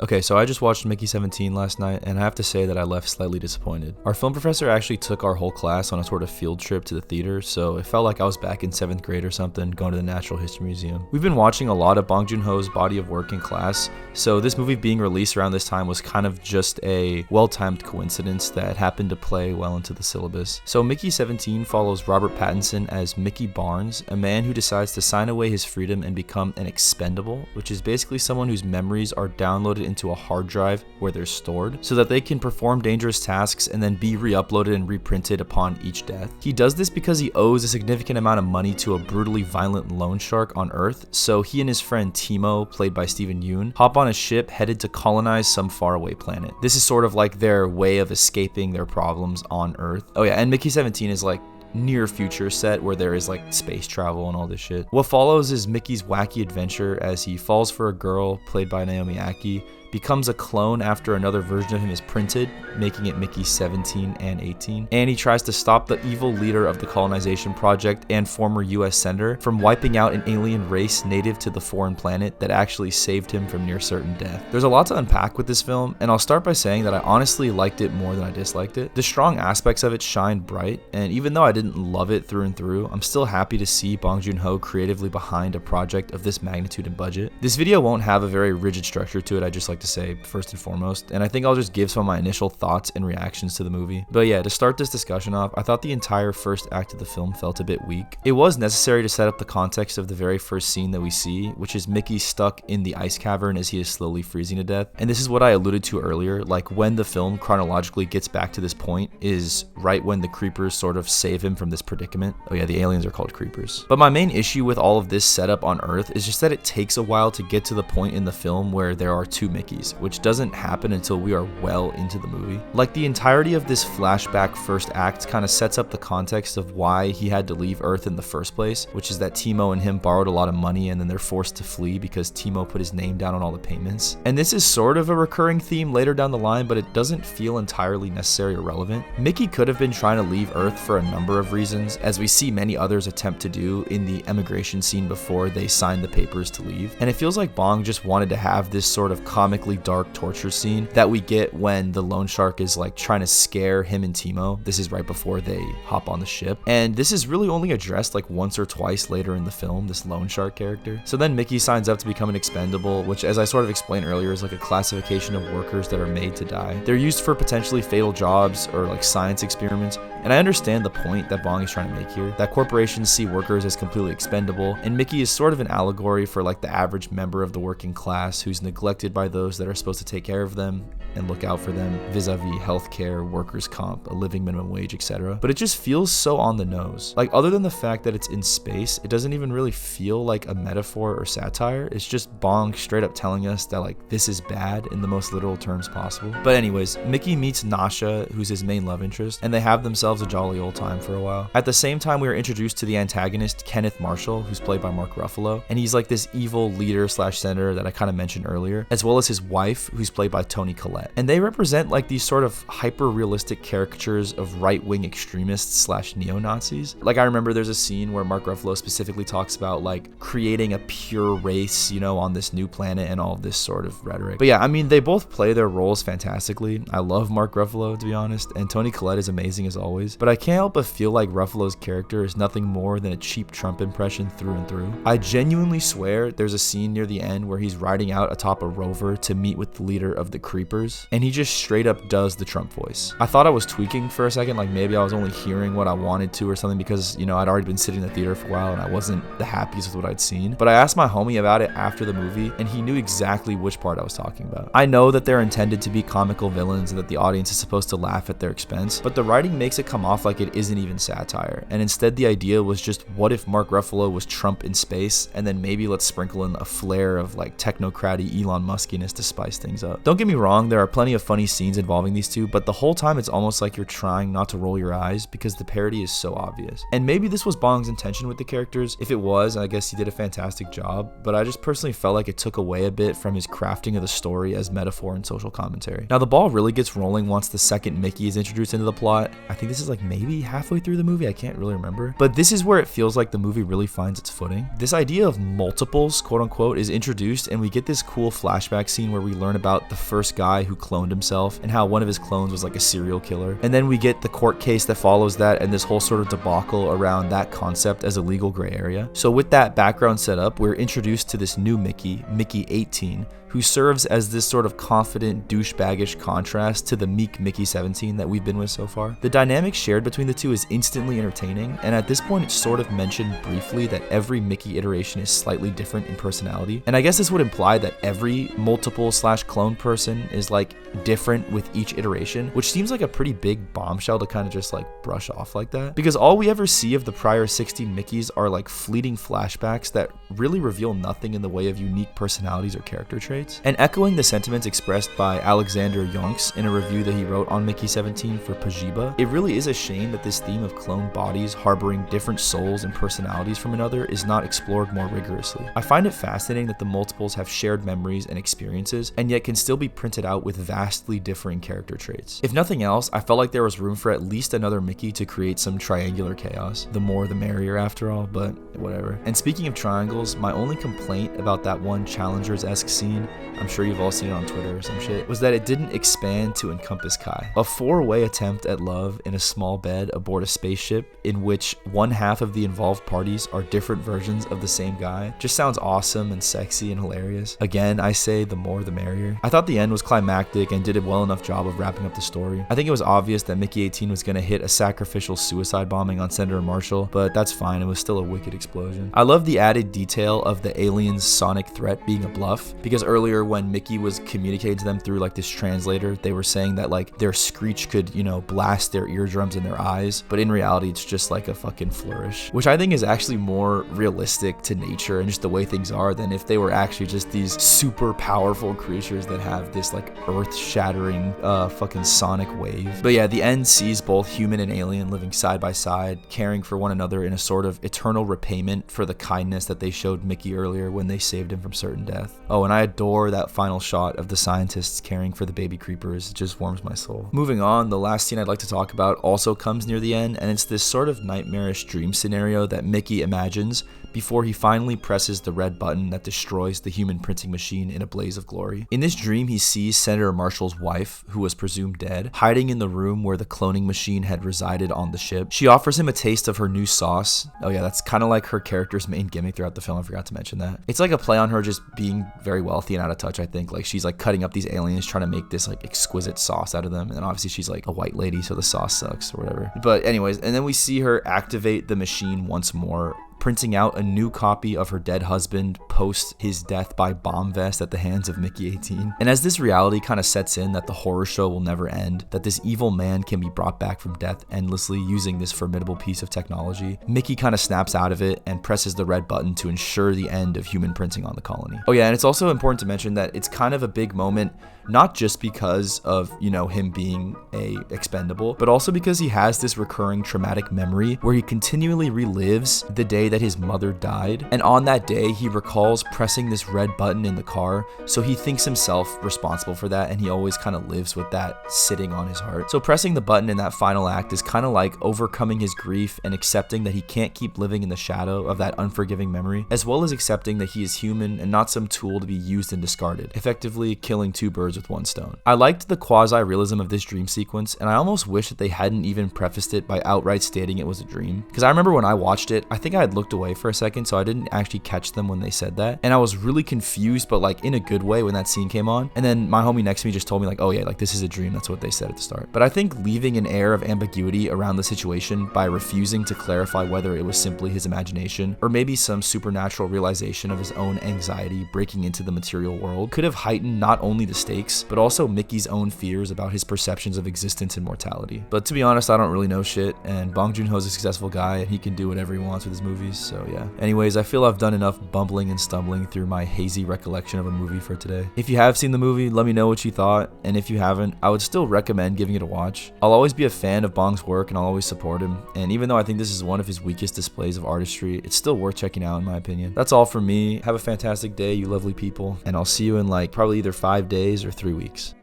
Okay, so I just watched Mickey 17 last night, and I have to say that I left slightly disappointed. Our film professor actually took our whole class on a sort of field trip to the theater, so it felt like I was back in 7th grade or something, going to the Natural History Museum. We've been watching a lot of Bong Joon-ho's body of work in class, so this movie being released around this time was kind of just a well-timed coincidence that happened to play well into the syllabus. So Mickey 17 follows Robert Pattinson as Mickey Barnes, a man who decides to sign away his freedom and become an expendable, which is basically someone whose memories are downloaded into a hard drive where they're stored so that they can perform dangerous tasks and then be re-uploaded and reprinted upon each death. He does this because he owes a significant amount of money to a brutally violent loan shark on Earth, so he and his friend Timo, played by Steven Yeun, hop on a ship headed to colonize some faraway planet. This is sort of like their way of escaping their problems on Earth. Oh yeah, and Mickey 17 is like near future set where there is like space travel and all this shit. What follows is Mickey's wacky adventure as he falls for a girl played by Mi-d-ckey, becomes a clone after another version of him is printed, making it Mickey 17 and 18, and he tries to stop the evil leader of the colonization project and former US senator from wiping out an alien race native to the foreign planet that actually saved him from near certain death. There's a lot to unpack with this film, and I'll start by saying that I honestly liked it more than I disliked it. The strong aspects of it shine bright, and even though I didn't love it through and through, I'm still happy to see Bong Joon-ho creatively behind a project of this magnitude and budget. This video won't have a very rigid structure to it, I just like to say first and foremost, and I think I'll just give some of my initial thoughts and reactions to the movie. But yeah, to start this discussion off, I thought the entire first act of the film felt a bit weak. It was necessary to set up the context of the very first scene that we see, which is Mickey stuck in the ice cavern as he is slowly freezing to death. And this is what I alluded to earlier, like when the film chronologically gets back to this point is right when the creepers sort of save him from this predicament. Oh yeah, the aliens are called creepers. But my main issue with all of this setup on Earth is just that it takes a while to get to the point in the film where there are two Mickeys, which doesn't happen until we are well into the movie. Like the entirety of this flashback first act kind of sets up the context of why he had to leave Earth in the first place, which is that Timo and him borrowed a lot of money and then they're forced to flee because Timo put his name down on all the payments. And this is sort of a recurring theme later down the line, but it doesn't feel entirely necessary or relevant. Mickey could have been trying to leave Earth for a number of reasons, as we see many others attempt to do in the emigration scene before they sign the papers to leave. And it feels like Bong just wanted to have this sort of comically dark torture scene that we get when the loan shark is like trying to scare him and Timo. This is right before they hop on the ship, and this is really only addressed like once or twice later in the film, this loan shark character. So then Mickey signs up to become an expendable, which, as I sort of explained earlier, is like a classification of workers that are made to die. They're used for potentially fatal jobs or like science experiments, and I understand the point that Bong is trying to make here, that corporations see workers as completely expendable, and Mickey is sort of an allegory for like the average member of the working class who's neglected by those that are supposed to take care of them and look out for them vis-a-vis healthcare, workers' comp, a living minimum wage, etc. But it just feels so on the nose. Like, other than the fact that it's in space, it doesn't even really feel like a metaphor or satire. It's just Bong straight up telling us that like this is bad in the most literal terms possible. But anyways, Mickey meets Nasha, who's his main love interest, and they have themselves a jolly old time for a while. At the same time, we are introduced to the antagonist, Kenneth Marshall, who's played by Mark Ruffalo, and he's like this evil leader slash senator that I kind of mentioned earlier, as well as his wife, who's played by Toni Collette. And they represent like these sort of hyper-realistic caricatures of right-wing extremists slash neo-Nazis. Like, I remember there's a scene where Mark Ruffalo specifically talks about like creating a pure race, you know, on this new planet and all of this sort of rhetoric. But yeah, I mean, they both play their roles fantastically. I love Mark Ruffalo, to be honest, and Toni Collette is amazing as always, but I can't help but feel like Ruffalo's character is nothing more than a cheap Trump impression through and through. I genuinely swear there's a scene near the end where he's riding out atop a rover to meet with the leader of the Creepers, and he just straight up does the Trump voice. I thought I was tweaking for a second, like maybe I was only hearing what I wanted to or something, because, you know, I'd already been sitting in the theater for a while and I wasn't the happiest with what I'd seen. But I asked my homie about it after the movie, and he knew exactly which part I was talking about. I know that they're intended to be comical villains and that the audience is supposed to laugh at their expense, but the writing makes it come off like it isn't even satire, and instead the idea was just, what if Mark Ruffalo was Trump in space, and then maybe let's sprinkle in a flair of like technocratic Elon Muskiness to spice things up. Don't get me wrong, there are plenty of funny scenes involving these two, but the whole time it's almost like you're trying not to roll your eyes because the parody is so obvious. And maybe this was Bong's intention with the characters. If it was, I guess he did a fantastic job, but I just personally felt like it took away a bit from his crafting of the story as metaphor and social commentary. Now the ball really gets rolling once the second Mickey is introduced into the plot. I think this is like maybe halfway through the movie, I can't really remember. But this is where it feels like the movie really finds its footing. This idea of multiples, quote unquote, is introduced, and we get this cool flashback scene where we learn about the first guy who cloned himself and how one of his clones was like a serial killer. And then we get the court case that follows that and this whole sort of debacle around that concept as a legal gray area. So with that background set up, we're introduced to this new Mickey, Mickey 18, who serves as this sort of confident, douchebaggish contrast to the meek Mickey 17 that we've been with so far. The dynamic shared between the two is instantly entertaining, and at this point it's sort of mentioned briefly that every Mickey iteration is slightly different in personality. And I guess this would imply that every multiple/clone person is like different with each iteration, which seems like a pretty big bombshell to kind of just like brush off like that. Because all we ever see of the prior 16 Mickeys are like fleeting flashbacks that really reveal nothing in the way of unique personalities or character traits. And echoing the sentiments expressed by Alexander Yonks in a review that he wrote on Mickey 17 for Pajiba, it really is a shame that this theme of clone bodies harboring different souls and personalities from another is not explored more rigorously. I find it fascinating that the multiples have shared memories and experiences, and yet can still be printed out with vastly differing character traits. If nothing else, I felt like there was room for at least another Mickey to create some triangular chaos. The more the merrier after all, but whatever. And speaking of triangles, my only complaint about that one Challengers-esque scene, I'm sure you've all seen it on Twitter or some shit, was that it didn't expand to encompass Kai. A four-way attempt at love in a small bed aboard a spaceship in which one half of the involved parties are different versions of the same guy just sounds awesome and sexy and hilarious. Again, I say the more the merrier. I thought the end was climactic and did a well enough job of wrapping up the story. I think it was obvious that Mickey 18 was going to hit a sacrificial suicide bombing on Senator Marshall, but that's fine, it was still a wicked explosion. I love the added detail of the aliens' sonic threat being a bluff, because earlier when Mickey was communicating to them through like this translator, they were saying that like their screech could, you know, blast their eardrums and their eyes, but in reality it's just like a fucking flourish, which I think is actually more realistic to nature and just the way things are than if they were actually just these super powerful creatures that have this like earth-shattering fucking sonic wave. But yeah, the end sees both human and alien living side by side, caring for one another in a sort of eternal repayment for the kindness that they showed Mickey earlier when they saved him from certain death. Oh, and I adore that final shot of the scientists caring for the baby creepers. It just warms my soul. Moving on, the last scene I'd like to talk about also comes near the end, and it's this sort of nightmarish dream scenario that Mickey imagines before he finally presses the red button that destroys the human printing machine in a blaze of glory. In this dream, he sees Senator Marshall's wife, who was presumed dead, hiding in the room where the cloning machine had resided on the ship. She offers him a taste of her new sauce. Oh yeah, that's kind of like her character's main gimmick throughout the film. I forgot to mention that. It's like a play on her just being very wealthy and out of touch, I think. Like she's like cutting up these aliens, trying to make this like exquisite sauce out of them. And then obviously she's like a white lady, so the sauce sucks or whatever. But anyways, and then we see her activate the machine once more, printing out a new copy of her dead husband post his death by bomb vest at the hands of Mickey 18. And as this reality kind of sets in that the horror show will never end, that this evil man can be brought back from death endlessly using this formidable piece of technology, Mickey kind of snaps out of it and presses the red button to ensure the end of human printing on the colony. Oh yeah, and it's also important to mention that it's kind of a big moment, not just because of, you know, him being a expendable, but also because he has this recurring traumatic memory where he continually relives the day that his mother died. And on that day, he recalls pressing this red button in the car, so he thinks himself responsible for that, and he always kind of lives with that sitting on his heart. So pressing the button in that final act is kind of like overcoming his grief and accepting that he can't keep living in the shadow of that unforgiving memory, as well as accepting that he is human and not some tool to be used and discarded, effectively killing two birds with one stone. I liked the quasi-realism of this dream sequence, and I almost wish that they hadn't even prefaced it by outright stating it was a dream, because I remember when I watched it, I think I had looked away for a second, so I didn't actually catch them when they said that, and I was really confused, but like in a good way when that scene came on. And then my homie next to me just told me like, oh yeah, like this is a dream, that's what they said at the start. But I think leaving an air of ambiguity around the situation by refusing to clarify whether it was simply his imagination or maybe some supernatural realization of his own anxiety breaking into the material world could have heightened not only the stakes, but also Mickey's own fears about his perceptions of existence and mortality. But to be honest, I don't really know shit, and Bong Joon-ho's a successful guy and he can do whatever he wants with his movies, so yeah. Anyways, I feel I've done enough bumbling and stumbling through my hazy recollection of a movie for today. If you have seen the movie, let me know what you thought, and if you haven't, I would still recommend giving it a watch. I'll always be a fan of Bong's work and I'll always support him, and even though I think this is one of his weakest displays of artistry, it's still worth checking out in my opinion. That's all from me. Have a fantastic day, you lovely people, and I'll see you in like probably either 5 days or 3 weeks.